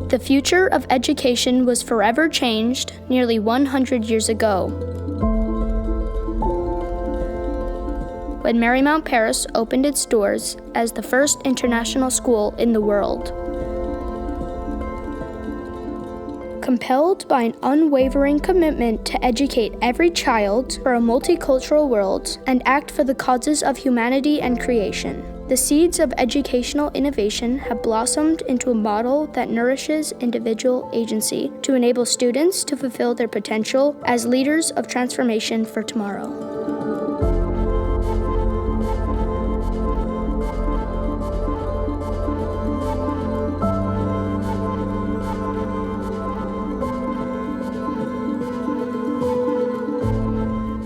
The future of education was forever changed nearly 100 years ago, when Marymount, Paris opened its doors as the first international school in the world. Compelled by an unwavering commitment to educate every child for a multicultural world and act for the causes of humanity and creation, the seeds of educational innovation have blossomed into a model that nourishes individual agency to enable students to fulfill their potential as leaders of transformation for tomorrow.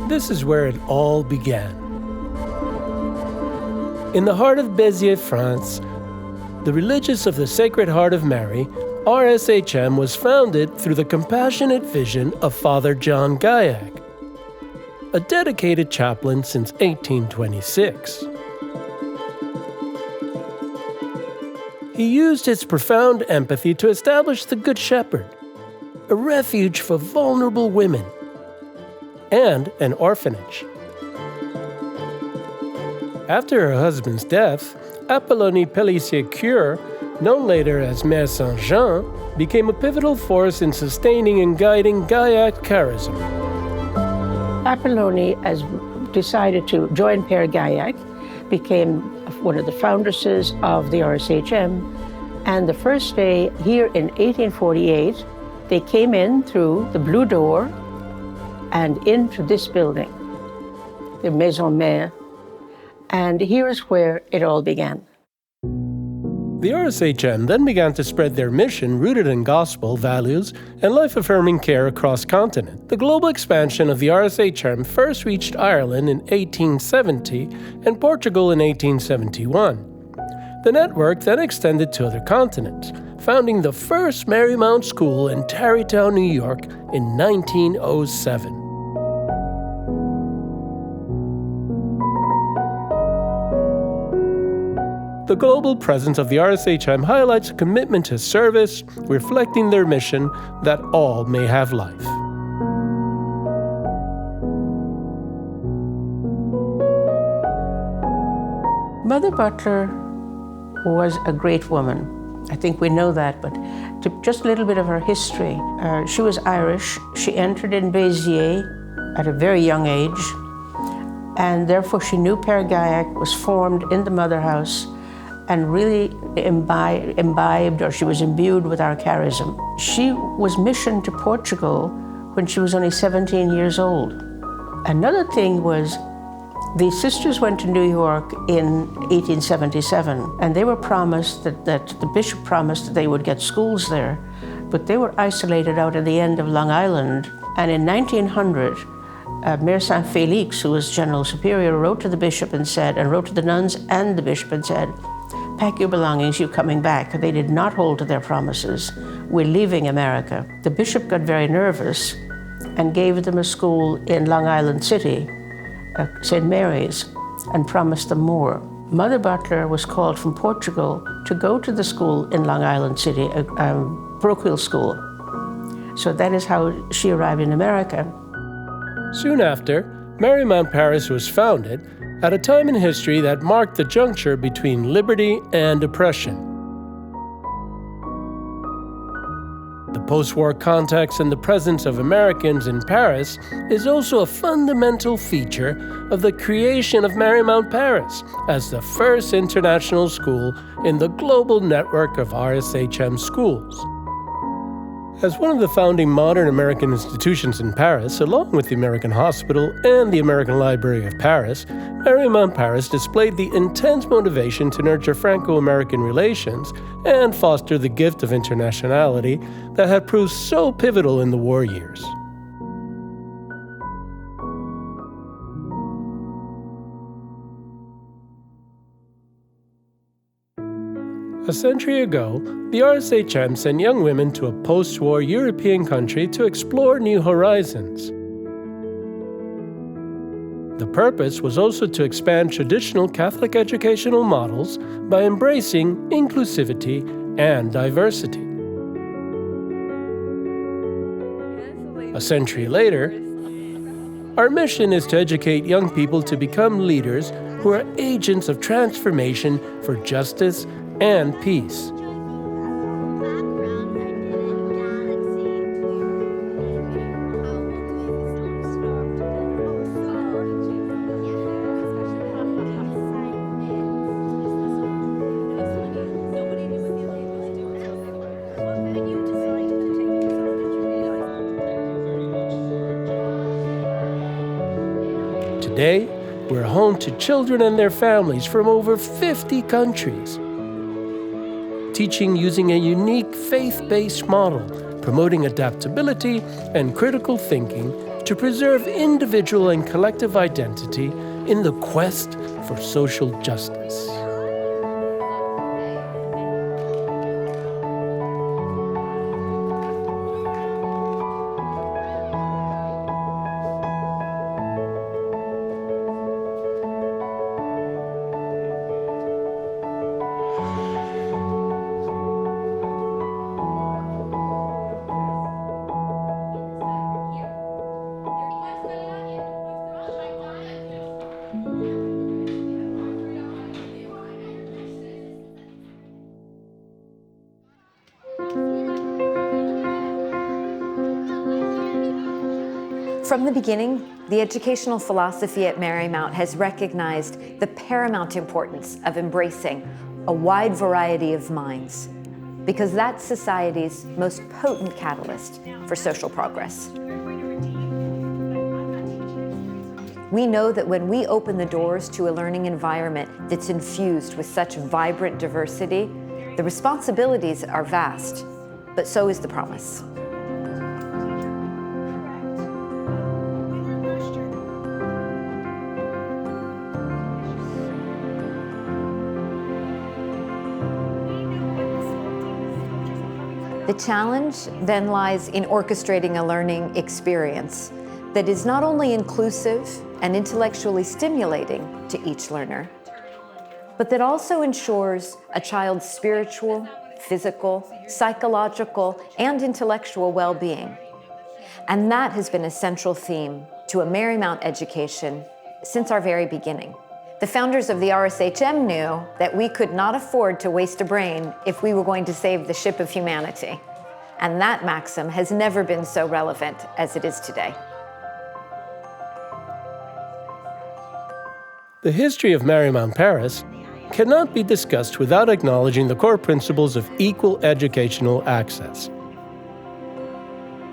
This is where it all began. In the heart of Béziers, France, the Religious of the Sacred Heart of Mary, RSHM, was founded through the compassionate vision of Father John Gaillac, a dedicated chaplain since 1826. He used his profound empathy to establish the Good Shepherd, a refuge for vulnerable women, and an orphanage. After her husband's death, Apollonie Pellissier-Cure, known later as Mère Saint-Jean, became a pivotal force in sustaining and guiding Gaillac charism. Apollonie has decided to join Père Gaillac, became one of the foundresses of the RSHM, and the first day here in 1848, they came in through the Blue Door and into this building, the Maison Mère, and here is where it all began. The RSHM then began to spread their mission rooted in gospel values and life-affirming care across continent. The global expansion of the RSHM first reached Ireland in 1870 and Portugal in 1871. The network then extended to other continents, founding the first Marymount School in Tarrytown, New York in 1907. The global presence of the RSHM highlights a commitment to service, reflecting their mission that all may have life. Mother Butler was a great woman. I think we know that, but just a little bit of her history. She was Irish. She entered in Béziers at a very young age, and therefore she knew Père Gaillac was formed in the mother house and really imbibed, or she was imbued with our charism. She was missioned to Portugal when she was only 17 years old. Another thing was, the sisters went to New York in 1877, and they were promised that the bishop promised that they would get schools there, but they were isolated out at the end of Long Island. And in 1900, Mère Saint Félix, who was General Superior, wrote to the bishop and said, and wrote to the nuns and the bishop and said, "Pack your belongings, you're coming back." They did not hold to their promises. We're leaving America. The bishop got very nervous and gave them a school in Long Island City, St. Mary's, and promised them more. Mother Butler was called from Portugal to go to the school in Long Island City, a parochial school. So that is how she arrived in America. Soon after, Marymount Paris was founded at a time in history that marked the juncture between liberty and oppression. The post-war context and the presence of Americans in Paris is also a fundamental feature of the creation of Marymount Paris as the first international school in the global network of RSHM schools. As one of the founding modern American institutions in Paris, along with the American Hospital and the American Library of Paris, Marymount Paris displayed the intense motivation to nurture Franco-American relations and foster the gift of internationality that had proved so pivotal in the war years. A century ago, the RSHM sent young women to a post-war European country to explore new horizons. The purpose was also to expand traditional Catholic educational models by embracing inclusivity and diversity. A century later, our mission is to educate young people to become leaders who are agents of transformation for justice and peace. Today, we're home to children and their families from over 50 countries, teaching using a unique faith-based model, promoting adaptability and critical thinking to preserve individual and collective identity in the quest for social justice. From the beginning, the educational philosophy at Marymount has recognized the paramount importance of embracing a wide variety of minds, because that's society's most potent catalyst for social progress. We know that when we open the doors to a learning environment that's infused with such vibrant diversity, the responsibilities are vast, but so is the promise. The challenge then lies in orchestrating a learning experience that is not only inclusive and intellectually stimulating to each learner, but that also ensures a child's spiritual, physical, psychological, and intellectual well-being. And that has been a central theme to a Marymount education since our very beginning. The founders of the RSHM knew that we could not afford to waste a brain if we were going to save the ship of humanity. And that maxim has never been so relevant as it is today. The history of Marymount Paris cannot be discussed without acknowledging the core principles of equal educational access.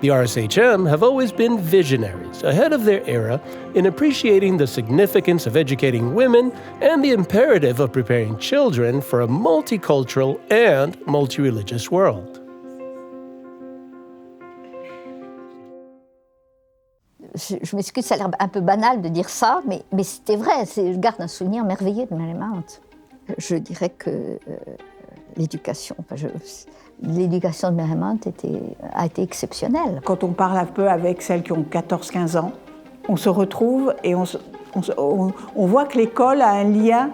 The RSHM have always been visionaries, ahead of their era, in appreciating the significance of educating women and the imperative of preparing children for a multicultural and multireligious world. Je m'excuse, ça a l'air un peu banal de dire ça, mais c'était vrai. Je garde un souvenir merveilleux de Marymount. Je dirais que l'éducation de Marymount a été exceptionnelle. Quand on parle un peu avec celles qui ont 14-15 ans, on se retrouve et on voit que l'école a un lien,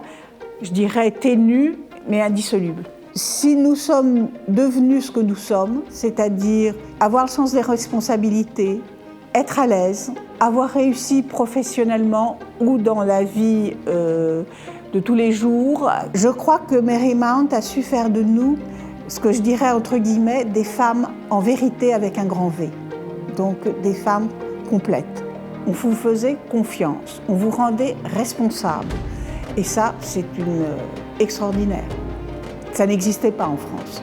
je dirais, ténu, mais indissoluble. Si nous sommes devenus ce que nous sommes, c'est-à-dire avoir le sens des responsabilités, être à l'aise, avoir réussi professionnellement ou dans la vie de tous les jours, je crois que Marymount a su faire de nous ce que je dirais entre guillemets des femmes en vérité avec un grand V, donc des femmes complètes. On vous faisait confiance, on vous rendait responsable et ça c'est extraordinaire. Ça n'existait pas en France.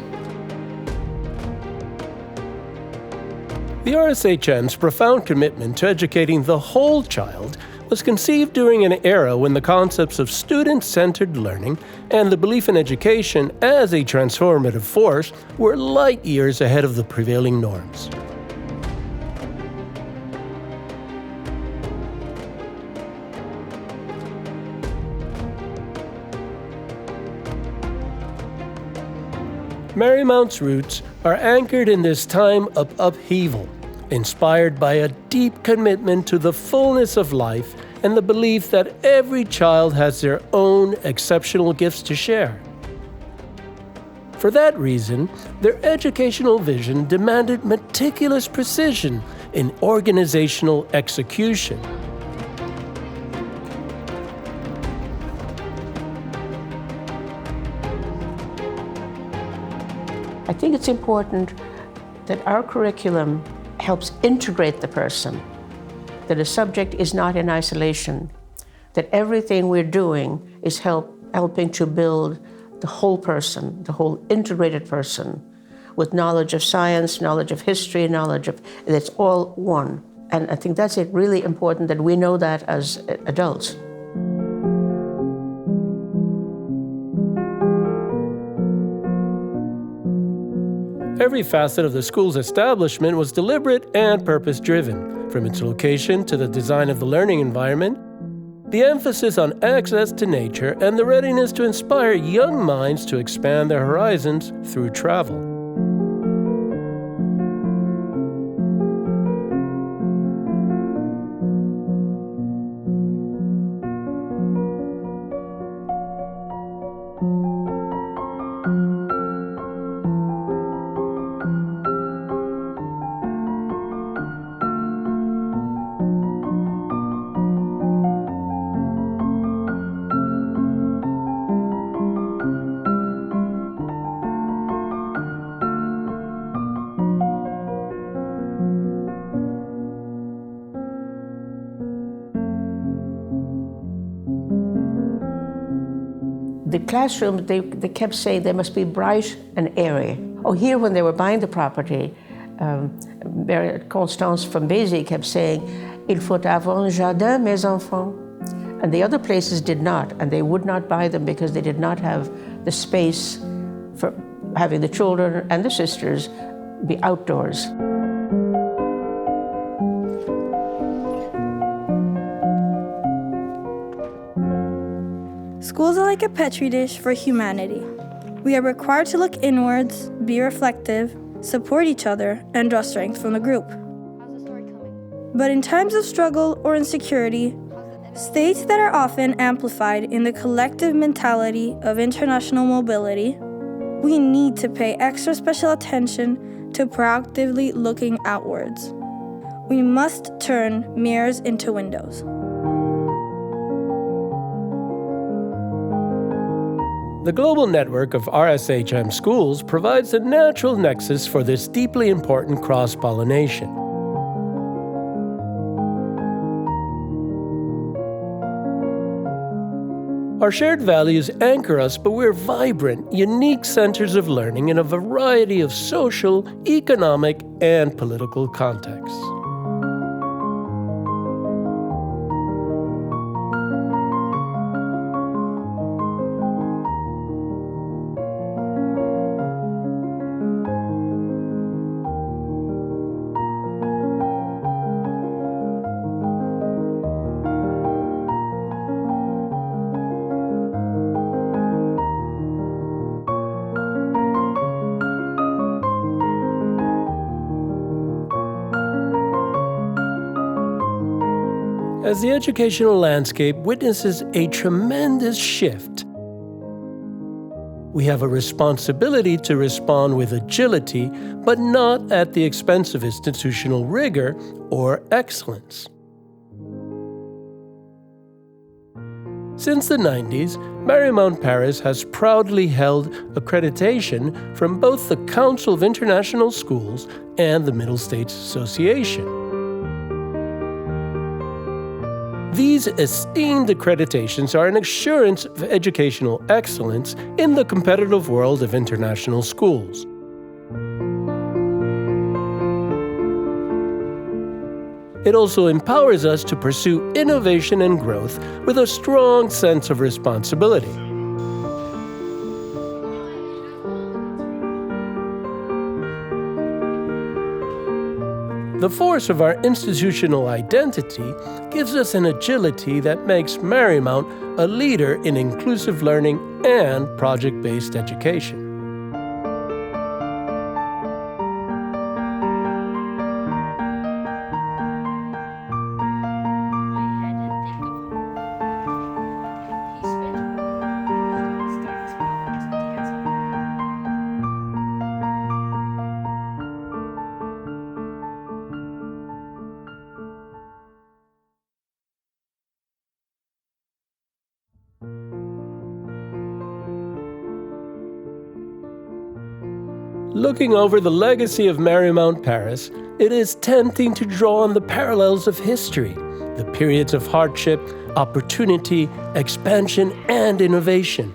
The RSHM's profound commitment to educating the whole child was conceived during an era when the concepts of student-centered learning and the belief in education as a transformative force were light years ahead of the prevailing norms. Marymount's roots are anchored in this time of upheaval, inspired by a deep commitment to the fullness of life and the belief that every child has their own exceptional gifts to share. For that reason, their educational vision demanded meticulous precision in organizational execution. I think it's important that our curriculum helps integrate the person, that a subject is not in isolation, that everything we're doing is helping to build the whole person, the whole integrated person, with knowledge of science, knowledge of history, it's all one. And I think that's it, really important that we know that as adults. Every facet of the school's establishment was deliberate and purpose-driven, from its location to the design of the learning environment, the emphasis on access to nature, and the readiness to inspire young minds to expand their horizons through travel. The classroom, they kept saying they must be bright and airy. Oh, here when they were buying the property, Constance from Béziers kept saying, "Il faut avoir un jardin, mes enfants." And the other places did not, and they would not buy them because they did not have the space for having the children and the sisters be outdoors. Schools are like a petri dish for humanity. We are required to look inwards, be reflective, support each other, and draw strength from the group. But in times of struggle or insecurity, states that are often amplified in the collective mentality of international mobility, we need to pay extra special attention to proactively looking outwards. We must turn mirrors into windows. The global network of RSHM schools provides a natural nexus for this deeply important cross-pollination. Our shared values anchor us, but we're vibrant, unique centers of learning in a variety of social, economic, and political contexts. As the educational landscape witnesses a tremendous shift, we have a responsibility to respond with agility, but not at the expense of institutional rigor or excellence. Since the 90s, Marymount Paris has proudly held accreditation from both the Council of International Schools and the Middle States Association. These esteemed accreditations are an assurance of educational excellence in the competitive world of international schools. It also empowers us to pursue innovation and growth with a strong sense of responsibility. The force of our institutional identity gives us an agility that makes Marymount a leader in inclusive learning and project-based education. Looking over the legacy of Marymount Paris, it is tempting to draw on the parallels of history, the periods of hardship, opportunity, expansion, and innovation.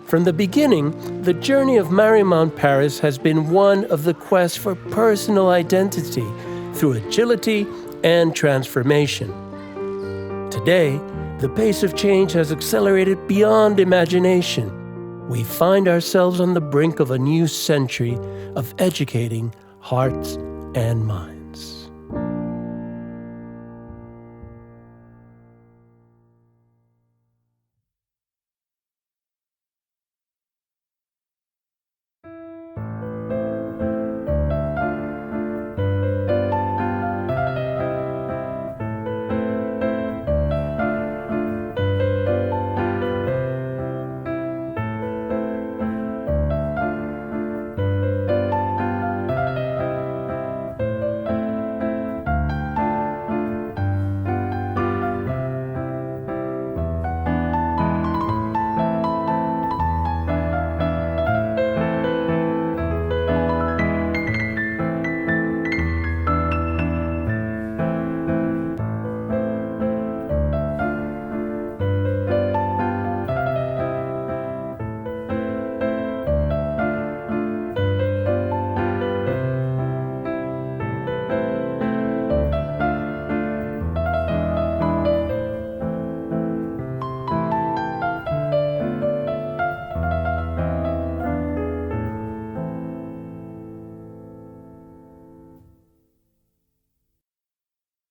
From the beginning, the journey of Marymount Paris has been one of the quest for personal identity through agility and transformation. Today, the pace of change has accelerated beyond imagination. We find ourselves on the brink of a new century of educating hearts and minds.